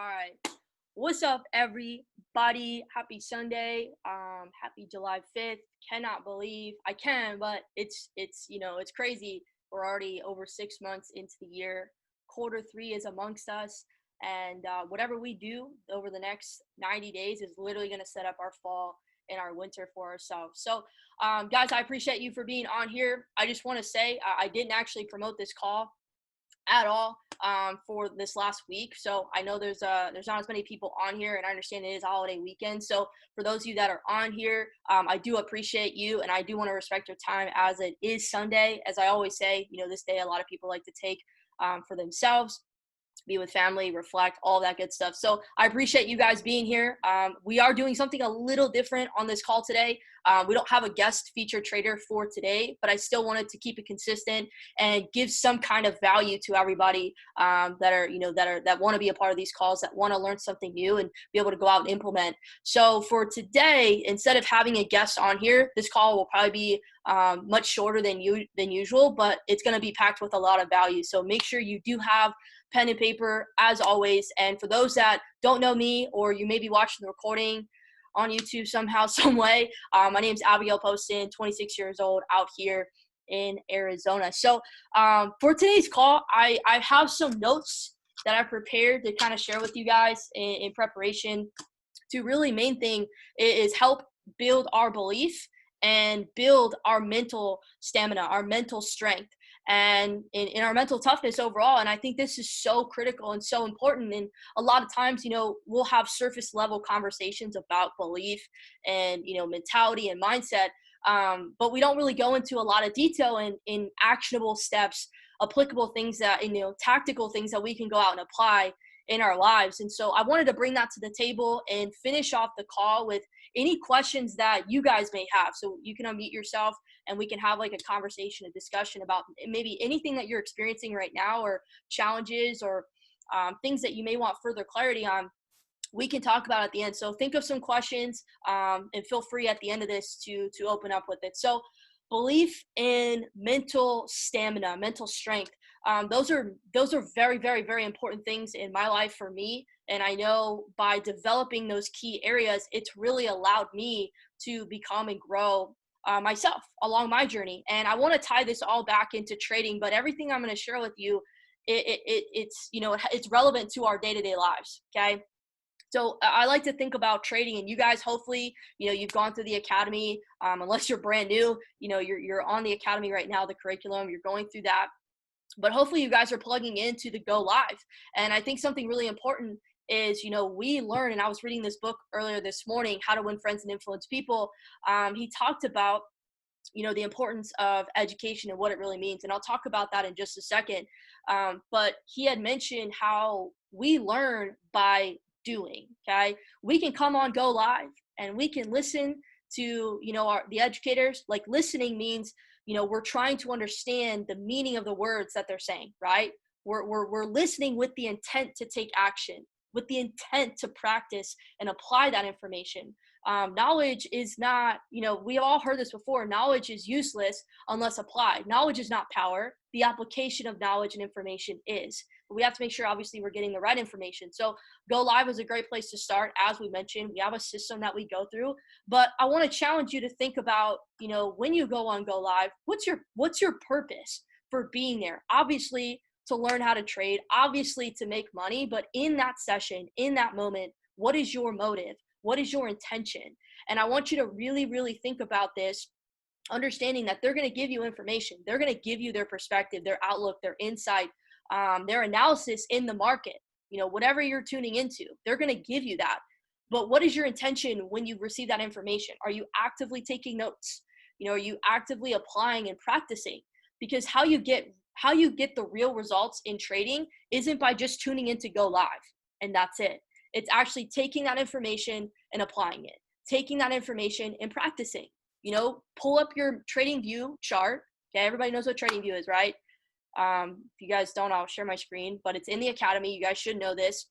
All right. What's up, everybody? Happy Sunday. Happy July 5th. Cannot believe I can, but it's crazy. We're already over 6 months into the year. Quarter three is amongst us, and whatever we do over the next 90 days is literally going to set up our fall and our winter for ourselves. So, guys, I appreciate you for being on here. I just want to say I didn't actually promote this call at all for this last week. So I know there's not as many people on here, and I understand it is a holiday weekend. So for those of you that are on here, I do appreciate you, and I do want to respect your time as it is Sunday. As I always say, this day a lot of people like to take for themselves, be with family, reflect, all that good stuff. So I appreciate you guys being here. We are doing something a little different on this call today. We don't have a guest featured trader for today, but I still wanted to keep it consistent and give some kind of value to everybody that want to be a part of these calls, that want to learn something new and be able to go out and implement. So for today, instead of having a guest on here, this call will probably be much shorter than usual, but it's going to be packed with a lot of value. So make sure you do have pen and paper as always. And for those that don't know me, or you may be watching the recording on YouTube somehow, some way, my name's Abigail Poston, 26 years old, out here in Arizona. So for today's call, I have some notes that I prepared to kind of share with you guys in preparation to really main thing is help build our belief and build our mental stamina, our mental strength, and in our mental toughness overall. And I think this is so critical and so important. And a lot of times, we'll have surface level conversations about belief and, mentality and mindset. But we don't really go into a lot of detail in actionable steps, applicable things that, tactical things that we can go out and apply in our lives. And so I wanted to bring that to the table and finish off the call with any questions that you guys may have. So you can unmute yourself and we can have like a conversation, a discussion about maybe anything that you're experiencing right now, or challenges, or things that you may want further clarity on. We can talk about at the end. So think of some questions and feel free at the end of this to open up with it. So belief in mental stamina, mental strength. Those are very, very, very important things in my life for me. And I know by developing those key areas, it's really allowed me to become and grow myself along my journey. And I want to tie this all back into trading, but everything I'm going to share with you, it's relevant to our day-to-day lives. Okay. So I like to think about trading, and you guys, hopefully, you've gone through the academy. Unless you're brand new, you're on the academy right now, the curriculum, you're going through that. But hopefully you guys are plugging into the Go Live. And I think something really important is, we learn, and I was reading this book earlier this morning, How to Win Friends and Influence People. He talked about, the importance of education and what it really means. And I'll talk about that in just a second. But he had mentioned how we learn by doing. Okay. We can come on Go Live and we can listen to, the educators. Like, listening means, we're trying to understand the meaning of the words that they're saying, right? We're listening with the intent to take action, with the intent to practice and apply that information. Knowledge is not, we've all heard this before. Knowledge is useless unless applied. Knowledge is not power. The application of knowledge and information is. But we have to make sure, obviously, we're getting the right information. So Go Live is a great place to start. As we mentioned, we have a system that we go through. But I want to challenge you to think about, when you go on Go Live, what's your purpose for being there? Obviously, to learn how to trade, obviously to make money, but in that session, in that moment, what is your motive? What is your intention? And I want you to really, really think about this, understanding that they're going to give you information. They're going to give you their perspective, their outlook, their insight, their analysis in the market. Whatever you're tuning into, they're going to give you that. But what is your intention when you receive that information? Are you actively taking notes? Are you actively applying and practicing? Because how you get the real results in trading isn't by just tuning in to Go Live and that's it. It's actually taking that information and applying it, taking that information and practicing. Pull up your TradingView chart. Okay, everybody knows what TradingView is, right? If you guys don't, I'll share my screen, but it's in the academy. You guys should know this.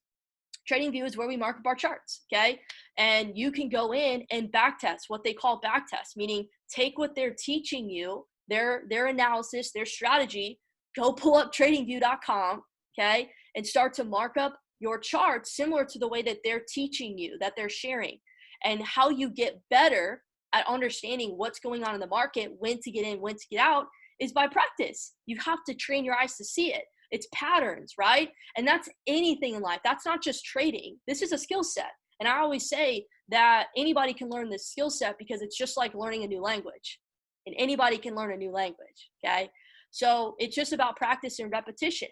TradingView is where we mark up our charts, okay? And you can go in and backtest, what they call backtest, meaning take what they're teaching you, their analysis, their strategy, go pull up tradingview.com, okay, and start to mark up your charts similar to the way that they're teaching you, that they're sharing, and how you get better at understanding what's going on in the market, when to get in, when to get out, is by practice. You have to train your eyes to see it. It's patterns, right? And that's anything in life. That's not just trading. This is a skill set. And I always say that anybody can learn this skill set because it's just like learning a new language. And anybody can learn a new language, okay? So it's just about practice and repetition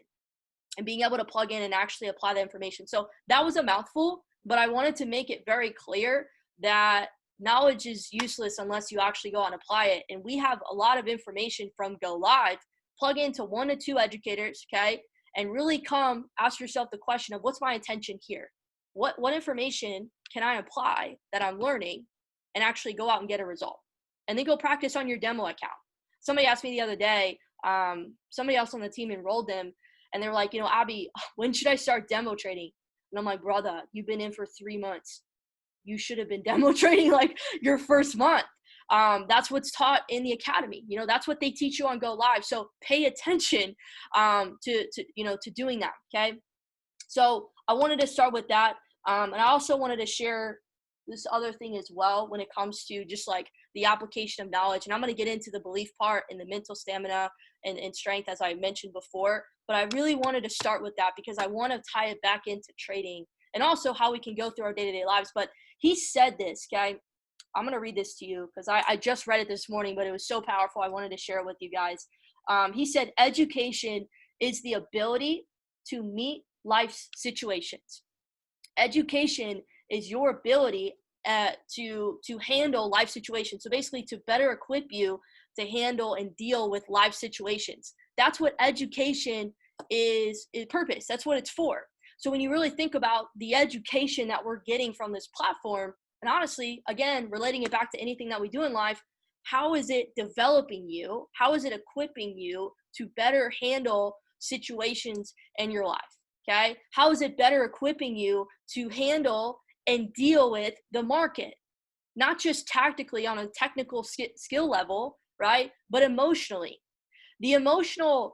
and being able to plug in and actually apply the information. So that was a mouthful, but I wanted to make it very clear that knowledge is useless unless you actually go out and apply it. And we have a lot of information from Go Live. Plug into 1 to 2 educators, okay? And really ask yourself the question of, what's my intention here? What information can I apply that I'm learning and actually go out and get a result? And then go practice on your demo account. Somebody asked me the other day, somebody else on the team enrolled them, and they were like, Abby, when should I start demo trading? And I'm like, brother, you've been in for 3 months. You should have been demo trading like your first month. That's what's taught in the academy. That's what they teach you on Go Live. So pay attention to doing that. Okay. So I wanted to start with that. And I also wanted to share this other thing as well when it comes to just like the application of knowledge. And I'm going to get into the belief part and the mental stamina and strength, as I mentioned before. But I really wanted to start with that because I want to tie it back into trading and also how we can go through our day-to-day lives. But he said this, okay? I'm going to read this to you because I just read it this morning, but it was so powerful. I wanted to share it with you guys. He said, education is the ability to meet life's situations. Education is your ability to handle life situations. So basically to better equip you to handle and deal with life situations. That's what education is purpose. That's what it's for. So when you really think about the education that we're getting from this platform, and honestly, again, relating it back to anything that we do in life, how is it developing you? How is it equipping you to better handle situations in your life? Okay. How is it better equipping you to handle and deal with the market? Not just tactically on a technical skill level, right? But emotionally. The emotional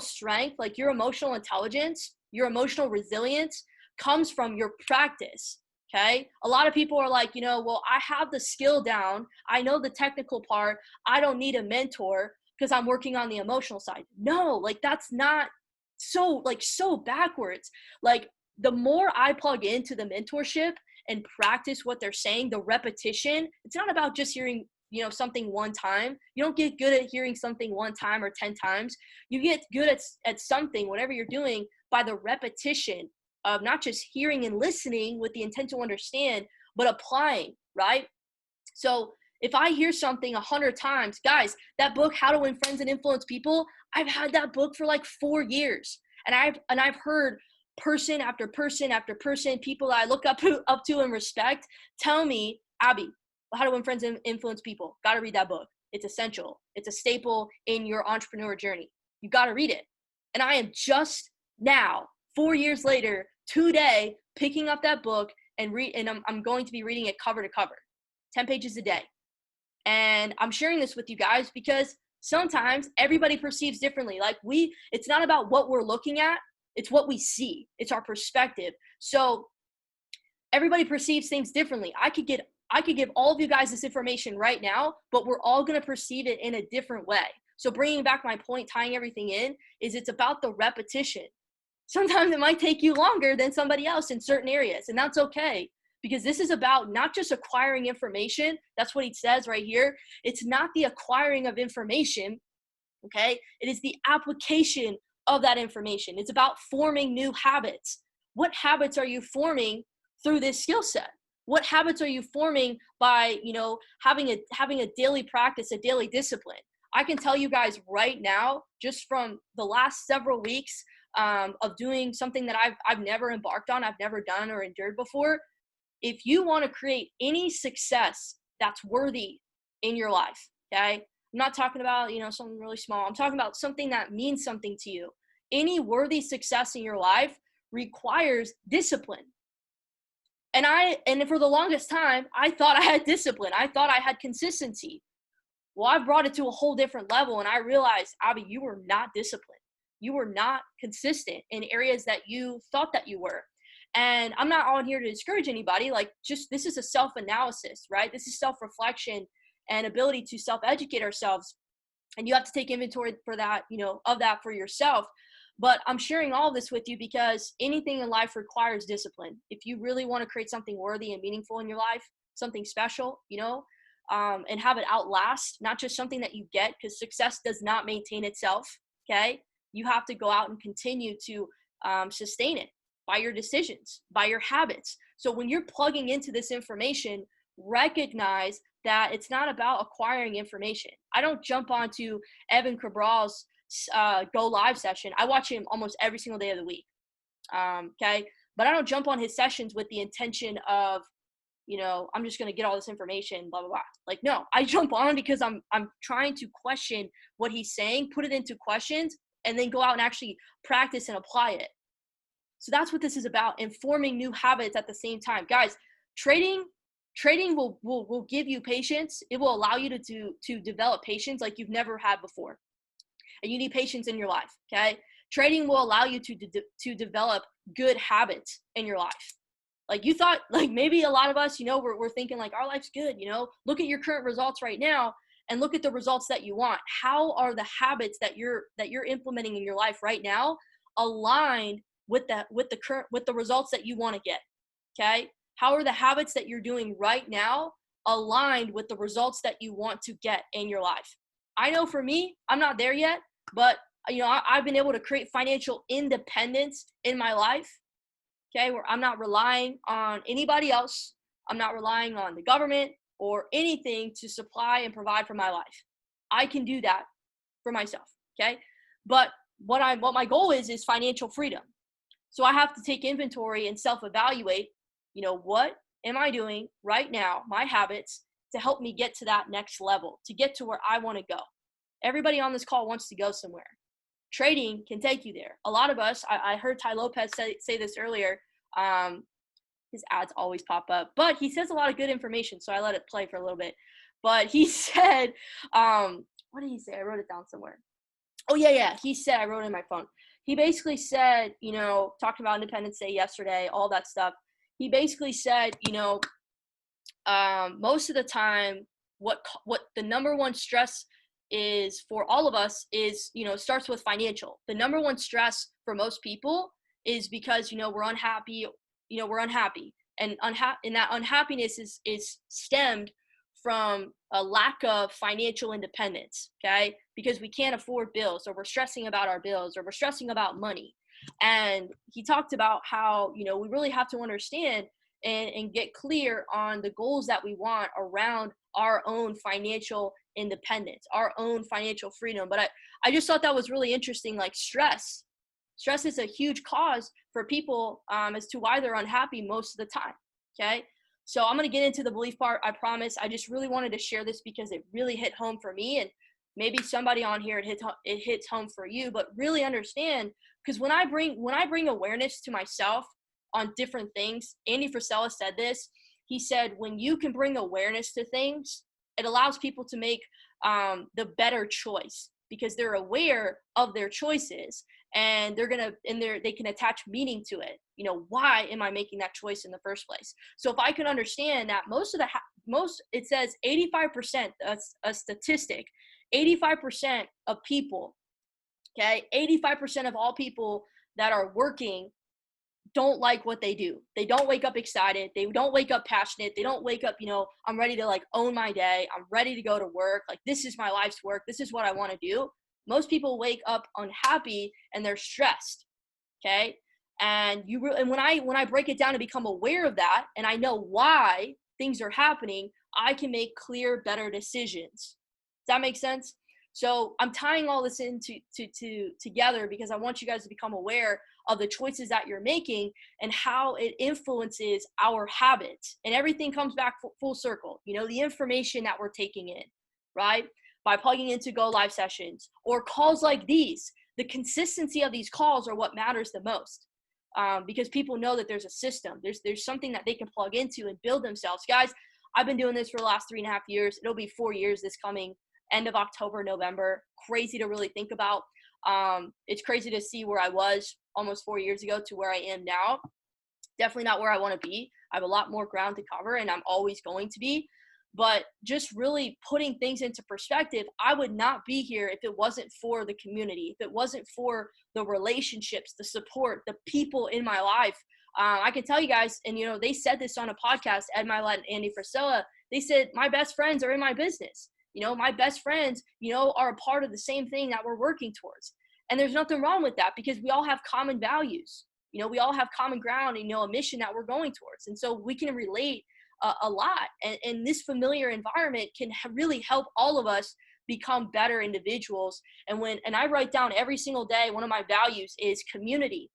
strength, like your emotional intelligence, your emotional resilience comes from your practice. Okay. A lot of people are like, well, I have the skill down. I know the technical part. I don't need a mentor because I'm working on the emotional side. No, like that's not so backwards. Like the more I plug into the mentorship and practice what they're saying, the repetition, it's not about just hearing, something one time. You don't get good at hearing something one time or 10 times. You get good at something, whatever you're doing, by the repetition of not just hearing and listening with the intent to understand, but applying, right? So if I hear something 100 times, guys, that book, How to Win Friends and Influence People, I've had that book for like 4 years. And I've heard person after person after person, people that I look up to and respect, tell me, Abby, How to Win Friends and Influence People. Got to read that book. It's essential. It's a staple in your entrepreneur journey. You got to read it. And I am just now, 4 years later, today, picking up that book and I'm going to be reading it cover to cover, 10 pages a day. And I'm sharing this with you guys because sometimes everybody perceives differently. Like it's not about what we're looking at. It's what we see. It's our perspective. So everybody perceives things differently. I could give all of you guys this information right now, but we're all going to perceive it in a different way. So bringing back my point, tying everything in, is it's about the repetition. Sometimes it might take you longer than somebody else in certain areas, and that's okay. Because this is about not just acquiring information. That's what he says right here. It's not the acquiring of information, okay? It is the application of that information. It's about forming new habits. What habits are you forming through this skill set? What habits are you forming by, having a daily practice, a daily discipline? I can tell you guys right now, just from the last several weeks of doing something that I've never embarked on, I've never done or endured before. If you want to create any success that's worthy in your life, okay? I'm not talking about, something really small. I'm talking about something that means something to you. Any worthy success in your life requires discipline. And for the longest time, I thought I had discipline. I thought I had consistency. Well, I brought it to a whole different level, and I realized, Abby, you were not disciplined. You were not consistent in areas that you thought that you were. And I'm not on here to discourage anybody. Like, just this is a self-analysis, right? This is self-reflection and ability to self-educate ourselves. And you have to take inventory for that, of that for yourself. But I'm sharing all this with you because anything in life requires discipline. If you really want to create something worthy and meaningful in your life, something special, and have it outlast, not just something that you get, because success does not maintain itself. Okay. You have to go out and continue to sustain it by your decisions, by your habits. So when you're plugging into this information, recognize that it's not about acquiring information. I don't jump onto Evan Cabral's Go Live session. I watch him almost every single day of the week. Okay. But I don't jump on his sessions with the intention of, I'm just going to get all this information, blah, blah, blah. Like, no, I jump on because I'm trying to question what he's saying, put it into questions, and then go out and actually practice and apply it. So that's what this is about, informing new habits at the same time. Guys, trading will give you patience. It will allow you to develop patience like you've never had before. And you need patience in your life, okay? Trading will allow you to develop good habits in your life. Like, you thought, like, maybe a lot of us, we're thinking like our life's good, look at your current results right now and look at the results that you want. How are the habits that you're implementing in your life right now aligned with the results that you want to get? Okay? How are the habits that you're doing right now aligned with the results that you want to get in your life? I know for me, I'm not there yet, but I've been able to create financial independence in my life. Okay, where I'm not relying on anybody else. I'm not relying on the government or anything to supply and provide for my life. I can do that for myself. Okay, but what my goal is financial freedom. So I have to take inventory and self-evaluate. What am I doing right now? My habits to help me get to that next level, to get to where I want to go. Everybody on this call wants to go somewhere. Trading can take you there. A lot of us, I heard Tai Lopez say this earlier. His ads always pop up, but he says a lot of good information, so I let it play for a little bit. But he said, what did he say? I wrote it down somewhere. Oh, yeah. He said, I wrote it in my phone. He basically said, talking about Independence Day yesterday, all that stuff. He basically said, most of the time, what the number one stress is for all of us is, starts with financial. The number one stress for most people is because, we're unhappy, and that unhappiness is stemmed from a lack of financial independence. Okay. Because we can't afford bills, or we're stressing about our bills, or we're stressing about money. And he talked about how, we really have to understand and get clear on the goals that we want around our own financial independence, our own financial freedom. But I just thought that was really interesting. Like, stress is a huge cause for people as to why they're unhappy most of the time. Okay. So I'm going to get into the belief part. I promise. I just really wanted to share this because it really hit home for me, and maybe somebody on here, it hits home for you. But really understand, because when I bring awareness to myself on different things, Andy Frisella said this. He said, when you can bring awareness to things, it allows people to make the better choice, because they're aware of their choices, and they can attach meaning to it. Why am I making that choice in the first place? So if I can understand that it says 85%, that's a statistic, 85% of people, okay, 85% of all people that are working don't like what they do. They don't wake up excited. They don't wake up passionate. They don't wake up, I'm ready to own my day. I'm ready to go to work. Like, this is my life's work. This is what I want to do. Most people wake up unhappy and they're stressed. Okay. And when I break it down and become aware of that, and I know why things are happening, I can make clear, better decisions. Does that make sense? So I'm tying all this together because I want you guys to become aware of the choices that you're making and how it influences our habits. And everything comes back full circle. The information that we're taking in, right? By plugging into Go Live sessions or calls like these. The consistency of these calls are what matters the most, because people know that there's a system. There's something that they can plug into and build themselves. Guys, I've been doing this for the last 3.5 years. It'll be 4 years this coming end of October, November. Crazy to really think about. It's crazy to see where I was almost 4 years ago to where I am now. Definitely not where I want to be. I have a lot more ground to cover, and I'm always going to be. But just really putting things into perspective, I would not be here if it wasn't for the community, if it wasn't for the relationships, the support, the people in my life. I can tell you guys, and they said this on a podcast, Ed Milet and Andy Frisella. They said my best friends are in my business. My best friends, are a part of the same thing that we're working towards. And there's nothing wrong with that because we all have common values. We all have common ground, and, a mission that we're going towards. And so we can relate a lot. And this familiar environment can really help all of us become better individuals. And I write down every single day, one of my values is community.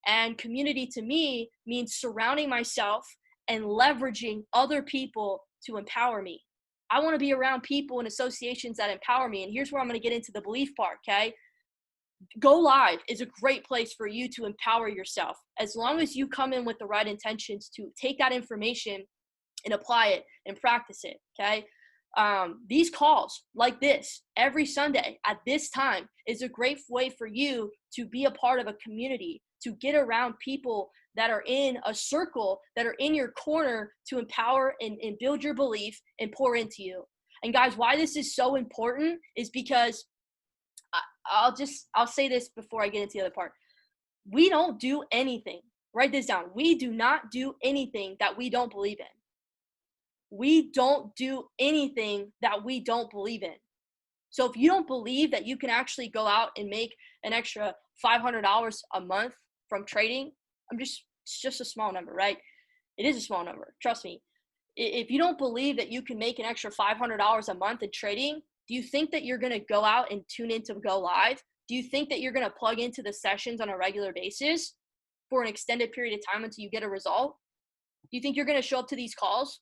And community to me means surrounding myself and leveraging other people to empower me. I want to be around people and associations that empower me. And here's where I'm going to get into the belief part, okay? Go Live is a great place for you to empower yourself. As long as you come in with the right intentions to take that information and apply it and practice it, okay? These calls like this every Sunday at this time is a great way for you to be a part of a community, to get around people that are in a circle, that are in your corner to empower and build your belief and pour into you. And guys, why this is so important is because I'll say this before I get into the other part. We don't do anything. Write this down. We do not do anything that we don't believe in. We don't do anything that we don't believe in. So if you don't believe that you can actually go out and make an extra $500 a month from trading, it's just a small number, right? It is a small number. Trust me. If you don't believe that you can make an extra $500 a month in trading, do you think that you're going to go out and tune into Go Live? Do you think that you're going to plug into the sessions on a regular basis for an extended period of time until you get a result? Do you think you're going to show up to these calls?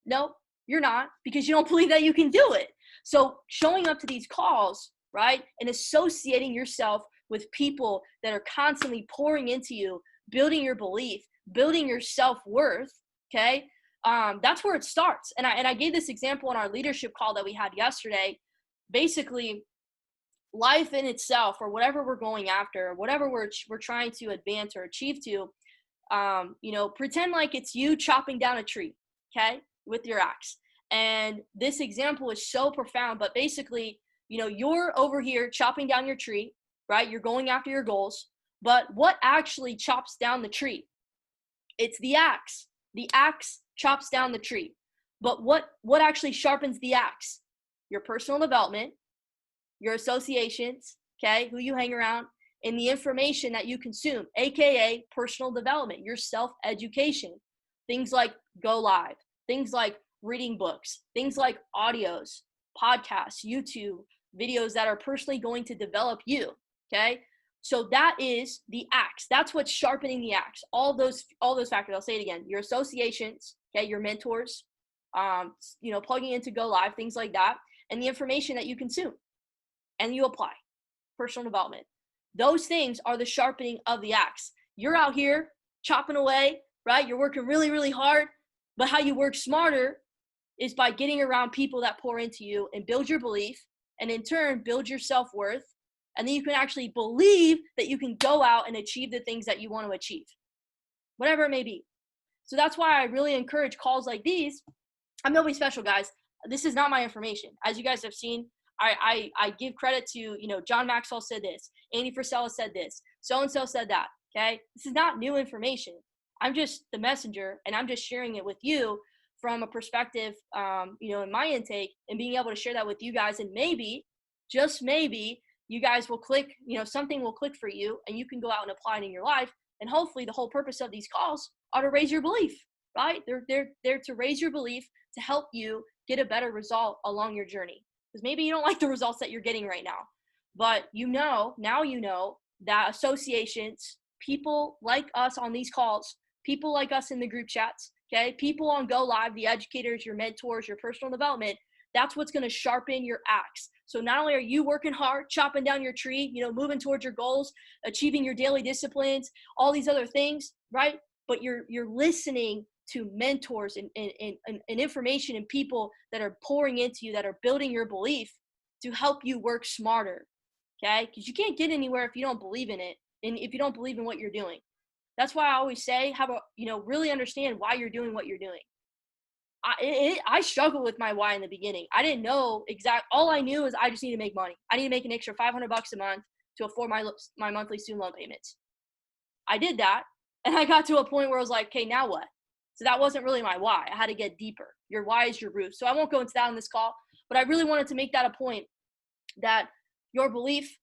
No, you're not, because you don't believe that you can do it. So showing up to these calls, right, and associating yourself with people that are constantly pouring into you, building your belief, building your self-worth, okay, that's where it starts. And I gave this example in our leadership call that we had yesterday. Basically, life in itself, or whatever we're going after, whatever we're trying to advance or achieve to, pretend like it's you chopping down a tree, okay, with your axe. And this example is so profound, but basically, you're over here chopping down your tree, right? You're going after your goals, but what actually chops down the tree? It's the axe. The axe chops down the tree. But what actually sharpens the axe? Your personal development, your associations, okay, who you hang around, and the information that you consume, aka personal development, your self-education. Things like Go Live, things like reading books, things like audios, podcasts, YouTube, videos that are personally going to develop you, okay? So that is the axe. That's what's sharpening the axe. All those factors. I'll say it again. Your associations, okay, your mentors, plugging into Go Live, things like that, and the information that you consume and you apply. Personal development. Those things are the sharpening of the axe. You're out here chopping away, right? You're working really, really hard, but how you work smarter is by getting around people that pour into you and build your belief, and in turn build your self-worth. And then you can actually believe that you can go out and achieve the things that you want to achieve, whatever it may be. So that's why I really encourage calls like these. I'm nobody special, guys. This is not my information. As you guys have seen, I give credit to, John Maxwell said this, Andy Frisella said this, so-and-so said that, okay? This is not new information. I'm just the messenger, and I'm just sharing it with you from a perspective, in my intake, and being able to share that with you guys. And maybe, just maybe, you guys will click, something will click for you, and you can go out and apply it in your life. And hopefully the whole purpose of these calls are to raise your belief, right? They're to raise your belief, to help you get a better result along your journey. Because maybe you don't like the results that you're getting right now, but now that associations, people like us on these calls, people like us in the group chats, okay, people on Go Live, the educators, your mentors, your personal development, that's what's going to sharpen your axe. So not only are you working hard, chopping down your tree, moving towards your goals, achieving your daily disciplines, all these other things, right? But you're listening to mentors and information and people that are pouring into you, that are building your belief to help you work smarter. okay? Because you can't get anywhere if you don't believe in it and if you don't believe in what you're doing. That's why I always say, really understand why you're doing what you're doing. I struggled with my why in the beginning. I didn't know all I knew is I just need to make money. I need to make an extra $500 a month to afford my monthly student loan payments. I did that, and I got to a point where I was like, okay, now what? So that wasn't really my why. I had to get deeper. Your why is your roof. So I won't go into that on this call, but I really wanted to make that a point that your belief,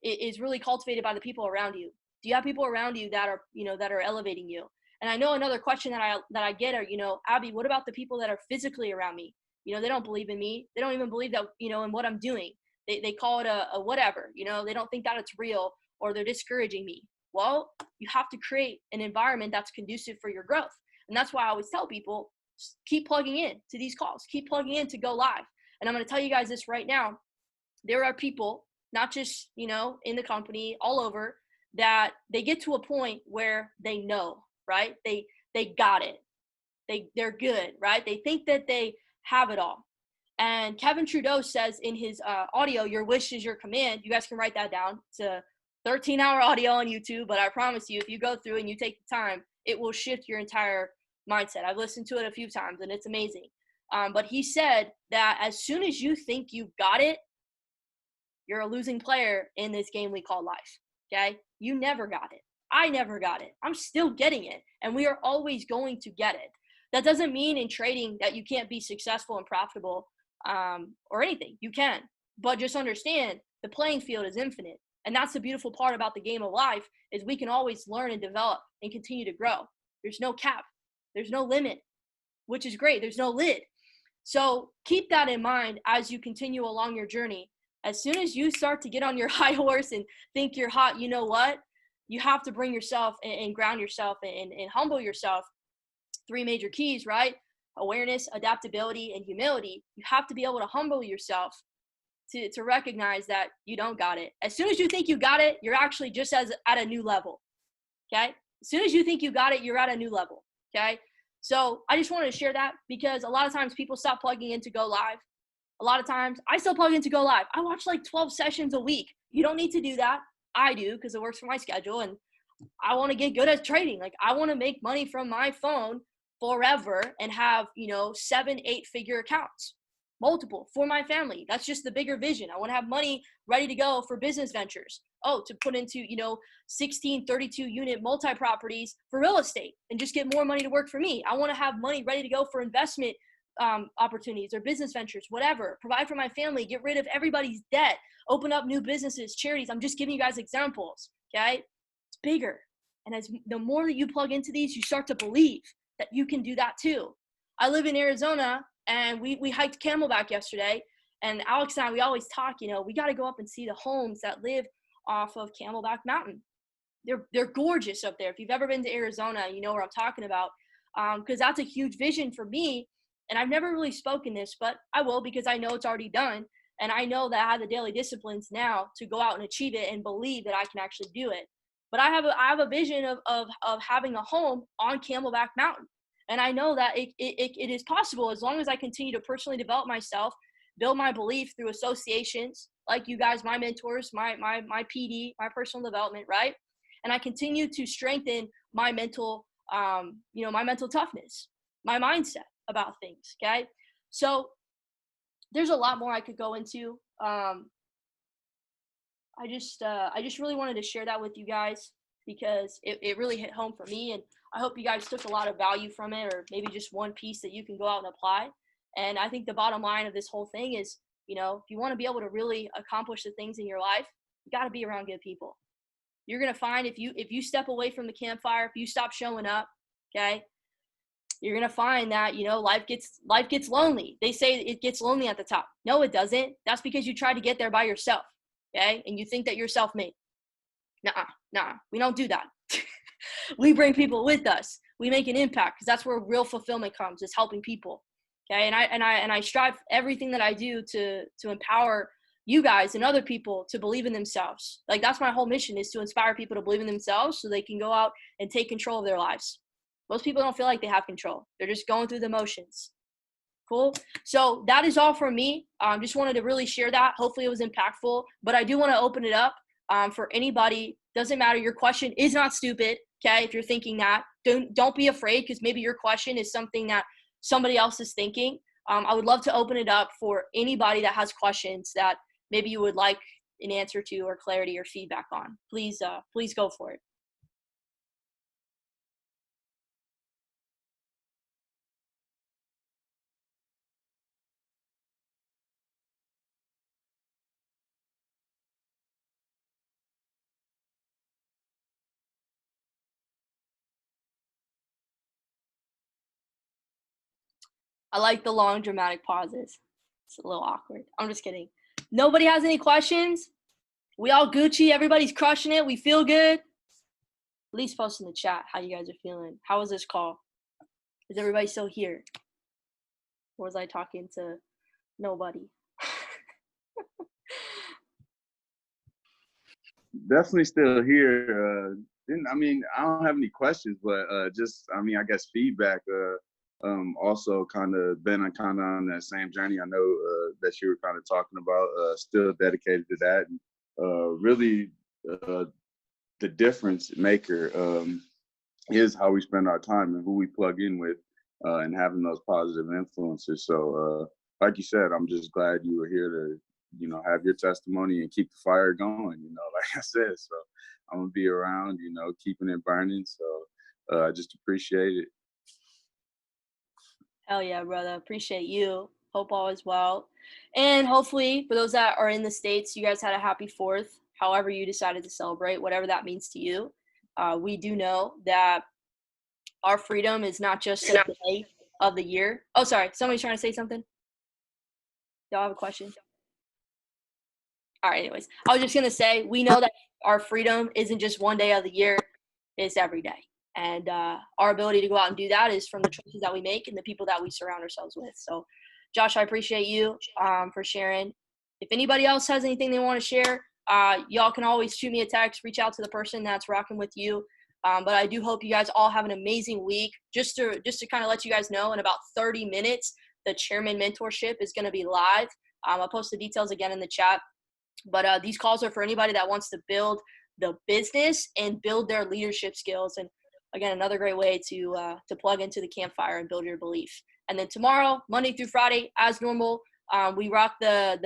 is really cultivated by the people around you. Do you have people around you that are elevating you? And I know another question that I get are, Abby, what about the people that are physically around me? They don't believe in me. They don't even believe that, in what I'm doing. They call it a whatever, they don't think that it's real, or they're discouraging me. Well, you have to create an environment that's conducive for your growth. And that's why I always tell people, keep plugging in to these calls, keep plugging in to go live. And I'm going to tell you guys this right now. There are people, not just, in the company, all over, that they get to a point where they know, right? They got it. They're good, right? They think that they have it all. And Kevin Trudeau says in his audio, your wish is your command. You guys can write that down. It's a 13-hour audio on YouTube, but I promise you, if you go through and you take the time, it will shift your entire mindset. I've listened to it a few times, and it's amazing. But he said that as soon as you think you've got it, you're a losing player in this game we call life, okay? You never got it. I never got it. I'm still getting it, and we are always going to get it. That doesn't mean in trading that you can't be successful and profitable or anything. You can, but just understand the playing field is infinite. And that's the beautiful part about the game of life is we can always learn and develop and continue to grow. There's no cap. There's no limit, which is great. There's no lid. So keep that in mind as you continue along your journey. As soon as you start to get on your high horse and think you're hot, you know what? You have to bring yourself and ground yourself and humble yourself. 3 major keys, right? Awareness, adaptability, and humility. You have to be able to humble yourself to recognize that you don't got it. As soon as you think you got it, you're actually just at a new level, okay? As soon as you think you got it, you're at a new level, okay? So I just wanted to share that because a lot of times people stop plugging in to go live. A lot of times I still plug in to go live. I watch like 12 sessions a week. You don't need to do that. I do because it works for my schedule, and I want to get good at trading. Like I want to make money from my phone forever and have, 7-8 figure accounts, multiple for my family. That's just the bigger vision. I want to have money ready to go for business ventures. Oh, to put into, 16, 32 unit multi-properties for real estate and just get more money to work for me. I want to have money ready to go for investment opportunities or business ventures, whatever, provide for my family, get rid of everybody's debt, open up new businesses, charities. I'm just giving you guys examples. Okay. It's bigger. And as the more that you plug into these, you start to believe that you can do that too. I live in Arizona, and we hiked Camelback yesterday, and Alex and I, we always talk, we got to go up and see the homes that live off of Camelback Mountain. They're gorgeous up there. If you've ever been to Arizona, you know where I'm talking about, because that's a huge vision for me. And I've never really spoken this, but I will because I know it's already done. And I know that I have the daily disciplines now to go out and achieve it and believe that I can actually do it. But I have a vision of having a home on Camelback Mountain. And I know that it is possible as long as I continue to personally develop myself, build my belief through associations like you guys, my mentors, my PD, my personal development, right? And I continue to strengthen my mental, my mental toughness, my mindset about things, okay? So there's a lot more I could go into. I just really wanted to share that with you guys because it really hit home for me, and I hope you guys took a lot of value from it, or maybe just one piece that you can go out and apply. And I think the bottom line of this whole thing is, if you want to be able to really accomplish the things in your life, you got to be around good people. You're going to find if you step away from the campfire, if you stop showing up, okay, you're going to find that, life gets lonely. They say it gets lonely at the top. No, it doesn't. That's because you try to get there by yourself. Okay. And you think that you're self-made. Nah, we don't do that. We bring people with us. We make an impact because that's where real fulfillment comes, is helping people. Okay. And I strive everything that I do to empower you guys and other people to believe in themselves. Like that's my whole mission, is to inspire people to believe in themselves so they can go out and take control of their lives. Most people don't feel like they have control. They're just going through the motions. Cool. So that is all from me. Just wanted to really share that. Hopefully it was impactful, but I do want to open it up for anybody. Doesn't matter. Your question is not stupid. Okay. If you're thinking that, don't be afraid, because maybe your question is something that somebody else is thinking. I would love to open it up for anybody that has questions that maybe you would like an answer to, or clarity or feedback on. Please go for it. I like the long dramatic pauses. It's a little awkward. I'm just kidding. Nobody has any questions? We all Gucci. Everybody's crushing it. We feel good. At least post in the chat how you guys are feeling. How was this call? Is everybody still here? Or was I talking to nobody? Definitely still here. I don't have any questions, but I guess feedback. Also kind of been on that same journey. I know that you were kind of talking about. Still dedicated to that, and really the difference maker is how we spend our time and who we plug in with, and having those positive influences. So, like you said, I'm just glad you were here to, have your testimony and keep the fire going, like I said. So I'm going to be around, keeping it burning. So I just appreciate it. Hell yeah, brother. Appreciate you. Hope all is well. And hopefully, for those that are in the States, you guys had a happy 4th, however you decided to celebrate, whatever that means to you. We do know that our freedom is not just a day of the year. Oh, sorry. Somebody's trying to say something? Y'all have a question? All right, anyways. I was just going to say, we know that our freedom isn't just one day of the year. It's every day. And our ability to go out and do that is from the choices that we make and the people that we surround ourselves with. So, Josh, I appreciate you for sharing. If anybody else has anything they want to share, y'all can always shoot me a text, reach out to the person that's rocking with you. But I do hope you guys all have an amazing week. Just to kind of let you guys know, in about 30 minutes, the Chairman Mentorship is going to be live. I'll post the details again in the chat. But these calls are for anybody that wants to build the business and build their leadership skills. And again, another great way to plug into the campfire and build your belief. And then tomorrow, Monday through Friday, as normal, we rock the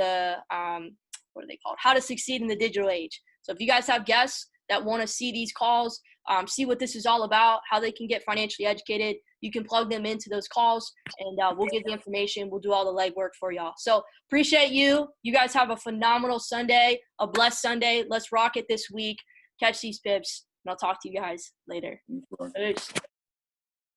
what are they called? How to Succeed in the Digital Age. So if you guys have guests that want to see these calls, see what this is all about, how they can get financially educated, you can plug them into those calls, and we'll get the information. We'll do all the legwork for y'all. So appreciate you. You guys have a phenomenal Sunday, a blessed Sunday. Let's rock it this week. Catch these pips, and I'll talk to you guys later. Peace.